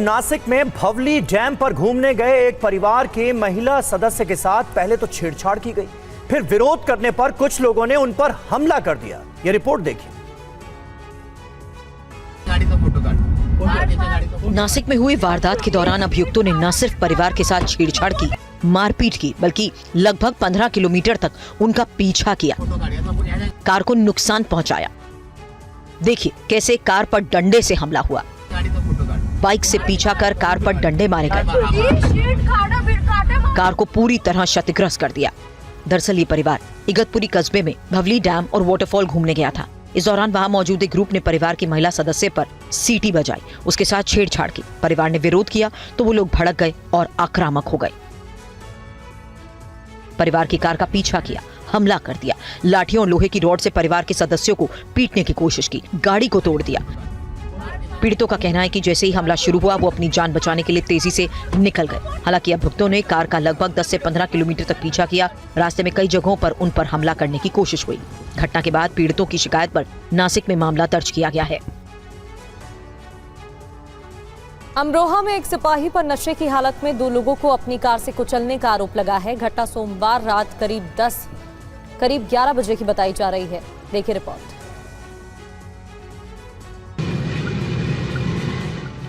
नासिक में भवली डैम पर घूमने गए एक परिवार के महिला सदस्य के साथ पहले तो छेड़छाड़ की गई, फिर विरोध करने पर कुछ लोगों ने उन पर हमला कर दिया। ये रिपोर्ट देखिए। नासिक में हुई वारदात के दौरान अभियुक्तों ने न सिर्फ परिवार के साथ छेड़छाड़ की, मारपीट की, बल्कि लगभग 15 किलोमीटर तक उनका पीछा किया, कार को नुकसान पहुंचाया। देखिए कैसे कार पर डंडे से हमला हुआ, बाइक से पीछा कर कार पर डंडे मारे गए, कार को पूरी तरह क्षतिग्रस्त कर दिया। दरअसल ये परिवार इगतपुरी कस्बे में भवली डैम और वाटरफॉल घूमने गया था। इस दौरान वहां मौजूद एक ग्रुप ने परिवार की महिला सदस्य पर सीटी बजाई, उसके साथ छेड़छाड़ की। परिवार ने विरोध किया तो वो लोग भड़क गए और आक्रामक हो गए। परिवार की कार का पीछा किया, हमला कर दिया, लाठियों और लोहे की रॉड से परिवार के सदस्यों को पीटने की कोशिश की, गाड़ी को तोड़ दिया। पीड़ितों का कहना है कि जैसे ही हमला शुरू हुआ वो अपनी जान बचाने के लिए तेजी से निकल गए। हालांकि अभियुक्तों ने कार का लगभग 10 से 15 किलोमीटर तक पीछा किया। रास्ते में कई जगहों पर उन पर हमला करने की कोशिश हुई। घटना के बाद पीड़ितों की शिकायत पर नासिक में मामला दर्ज किया गया है। अमरोहा में एक सिपाही पर नशे की हालत में 2 लोगों को अपनी कार से कुचलने का आरोप लगा है। घटना सोमवार रात करीब 11 बजे की बताई जा रही है। देखिए रिपोर्ट।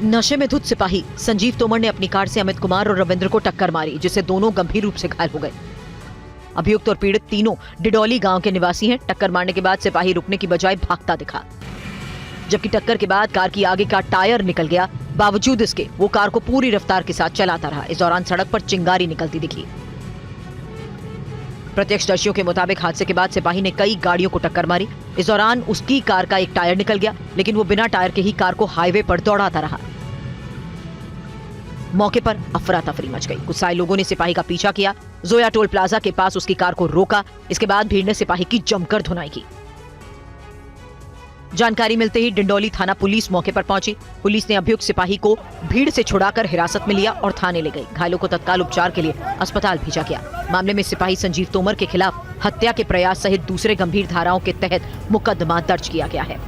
नशे में धुत सिपाही संजीव तोमर ने अपनी कार से अमित कुमार और रविंद्र को टक्कर मारी, जिससे दोनों गंभीर रूप से घायल हो गए। अभियुक्त और पीड़ित तीनों डिडौली गांव के निवासी हैं। टक्कर मारने के बाद सिपाही रुकने की बजाय भागता दिखा, जबकि टक्कर के बाद कार की आगे का टायर निकल गया। बावजूद इसके वो कार को पूरी रफ्तार के साथ चलाता रहा। इस दौरान सड़क पर चिंगारी निकलती दिखी। प्रत्यक्षदर्शियों के मुताबिक हादसे के बाद सिपाही ने कई गाड़ियों को टक्कर मारी। इस दौरान उसकी कार का एक टायर निकल गया, लेकिन वो बिना टायर के ही कार को हाईवे पर दौड़ाता रहा। मौके पर अफरा तफरी मच गई। गुस्साए लोगों ने सिपाही का पीछा किया, जोया टोल प्लाजा के पास उसकी कार को रोका। इसके बाद भीड़ ने सिपाही की जमकर धुनाई की। जानकारी मिलते ही डिंडौली थाना पुलिस मौके पर पहुंची। पुलिस ने अभियुक्त सिपाही को भीड़ से छुड़ाकर हिरासत में लिया और थाने ले गई। घायलों को तत्काल उपचार के लिए अस्पताल भेजा गया। मामले में सिपाही संजीव तोमर के खिलाफ हत्या के प्रयास सहित दूसरे गंभीर धाराओं के तहत मुकदमा दर्ज किया गया है।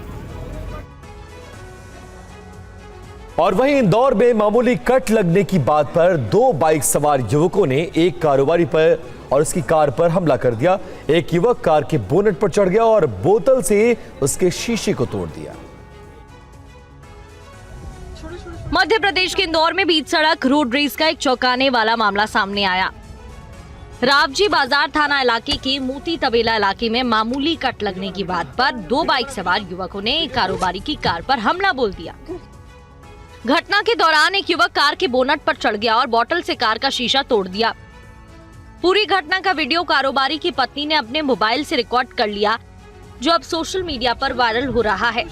और वहीं इंदौर में मामूली कट लगने की बात पर 2 बाइक सवार युवकों ने एक कारोबारी पर और उसकी कार पर हमला कर दिया। एक युवक कार के बोनट पर चढ़ गया और बोतल से उसके शीशे को तोड़ दिया। मध्य प्रदेश के इंदौर में बीच सड़क रोड रेस का एक चौंकाने वाला मामला सामने आया। रावजी बाजार थाना इलाके के मोती तबेला इलाके में मामूली कट लगने की बात पर 2 बाइक सवार युवकों ने एक कारोबारी की कार पर हमला बोल दिया। घटना के दौरान एक युवक कार के बोनट पर चढ़ गया और बोतल से कार का शीशा तोड़ दिया। पूरी घटना का वीडियो कारोबारी की पत्नी ने अपने मोबाइल से रिकॉर्ड कर लिया, जो अब सोशल मीडिया पर वायरल हो रहा है।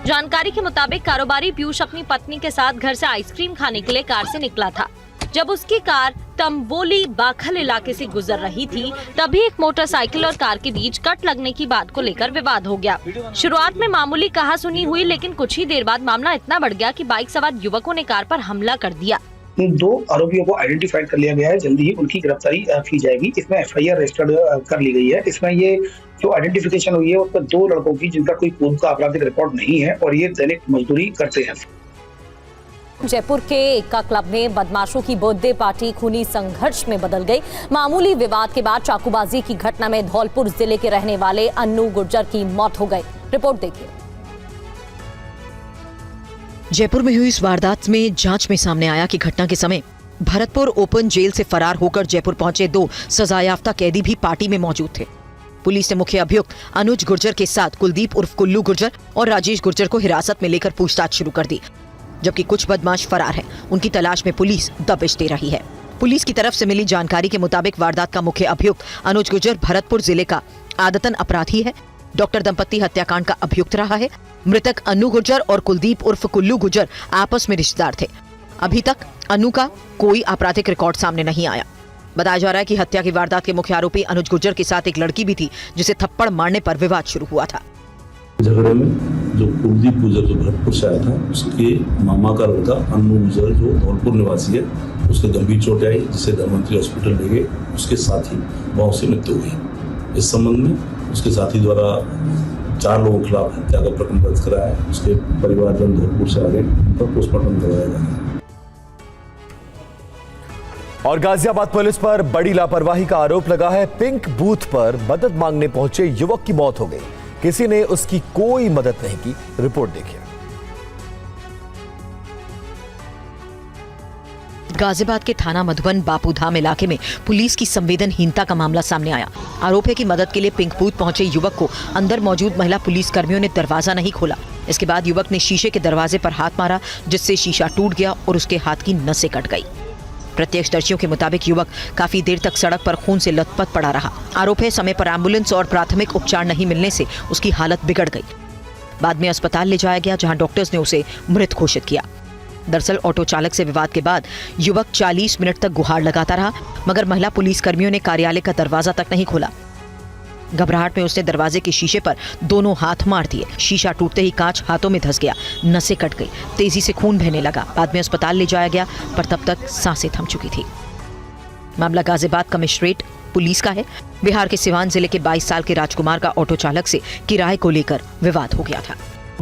जानकारी के मुताबिक कारोबारी पीयूष अपनी पत्नी के साथ घर से आइसक्रीम खाने के लिए कार से निकला था। जब उसकी कार तंबोली बाखल इलाके से गुजर रही थी, तभी एक मोटरसाइकिल और कार के बीच कट लगने की बात को लेकर विवाद हो गया। शुरुआत में मामूली कहासुनी हुई, लेकिन कुछ ही देर बाद मामला इतना बढ़ गया कि बाइक सवार युवकों ने कार पर हमला कर दिया। 2 आरोपियों को आइडेंटिफाइड कर लिया गया है। जल्दी ही उनकी गिरफ्तारी की जाएगी। इसमें एफआईआर रजिस्टर्ड कर ली गई है। इसमें ये जो आइडेंटिफिकेशन हुई है उस पर 2 लड़कों की जिनका कोई पूर्व का आपराधिक रिकॉर्ड नहीं है और ये दैनिक मजदूरी करते हैं। जयपुर के एका क्लब में बदमाशों की बर्थडे पार्टी खूनी संघर्ष में बदल गई। मामूली विवाद के बाद चाकूबाजी की घटना में धौलपुर जिले के रहने वाले अन्नू गुर्जर की मौत हो गई। रिपोर्ट देखिए। जयपुर में हुई इस वारदात में जांच में सामने आया कि घटना के समय भरतपुर ओपन जेल से फरार होकर जयपुर पहुंचे 2 सजायाफ्ता कैदी भी पार्टी में मौजूद थे। पुलिस ने मुख्य अभियुक्त अनुज गुर्जर के साथ कुलदीप उर्फ कुल्लू गुर्जर और राजेश गुर्जर को हिरासत में लेकर पूछताछ शुरू कर दी, जबकि कुछ बदमाश फरार हैं। उनकी तलाश में पुलिस दबिश दे रही है। पुलिस की तरफ से मिली जानकारी के मुताबिक वारदात का मुख्य अभियुक्त अनुज गुर्जर भरतपुर जिले का आदतन अपराधी है। डॉक्टर दंपत्ति हत्याकांड का अभियुक्त रहा है। मृतक अन्नू गुर्जर और कुलदीप उर्फ कुल्लू गुर्जर आपस में रिश्तेदार थे। अभी तक अन्नू का कोई आपराधिक रिकॉर्ड सामने नहीं आया। बताया जा रहा है कि हत्या की वारदात के मुख्य आरोपी अनुज गुर्जर के साथ एक लड़की भी थी, जिसे थप्पड़ मारने पर विवाद शुरू हुआ था। झगड़े में जो कुलदीप गुर्जर जो भरतपुर से आया था, उसके मामा का लड़का अन्नू गुर्जर जो धौलपुर निवासी है, उसके गंभीर चोटें आई, जिसे धनवंतरी हॉस्पिटल ले गए। उसके साथी वहां से मृत्यु हुई। इस संबंध में उसके साथी द्वारा 4 लोगों के खिलाफ हत्या का प्रकरण दर्ज कराया है। उसके परिवारजन धौलपुर से आ गए, उनका पोस्टमार्टम करवाया जा रहा है। और गाजियाबाद पुलिस पर बड़ी लापरवाही का आरोप लगा है। पिंक बूथ पर मदद मांगने पहुंचे युवक की मौत हो गई, किसी ने उसकी कोई मदद नहीं की। रिपोर्ट देखिए। गाजियाबाद के थाना मधुबन बापूधाम इलाके में पुलिस की संवेदनहीनता का मामला सामने आया। आरोप है कि मदद के लिए पिंक बूथ पहुंचे युवक को अंदर मौजूद महिला पुलिस कर्मियों ने दरवाजा नहीं खोला। इसके बाद युवक ने शीशे के दरवाजे पर हाथ मारा, जिससे शीशा टूट गया और उसके हाथ की नसें कट गई। प्रत्यक्षदर्शियों के मुताबिक युवक काफी देर तक सड़क पर खून से लथपथ पड़ा रहा। आरोप है समय पर एम्बुलेंस और प्राथमिक उपचार नहीं मिलने से उसकी हालत बिगड़ गई। बाद में अस्पताल ले जाया गया, जहां डॉक्टर्स ने उसे मृत घोषित किया। दरअसल ऑटो चालक से विवाद के बाद युवक 40 मिनट तक गुहार लगाता रहा, मगर महिला पुलिस कर्मियों ने कार्यालय का दरवाजा तक नहीं खोला। घबराहट में उसने दरवाजे के शीशे पर दोनों हाथ मार दिए। शीशा टूटते ही कांच हाथों में धंस गया, नसें कट गई, तेजी से खून बहने लगा। बाद में अस्पताल ले जाया गया, पर तब तक सांसें थम चुकी थी। मामला गाजियाबाद कमिश्नरेट पुलिस का है। बिहार के सिवान जिले के 22 साल के राजकुमार का ऑटो चालक से किराए को लेकर विवाद हो गया था।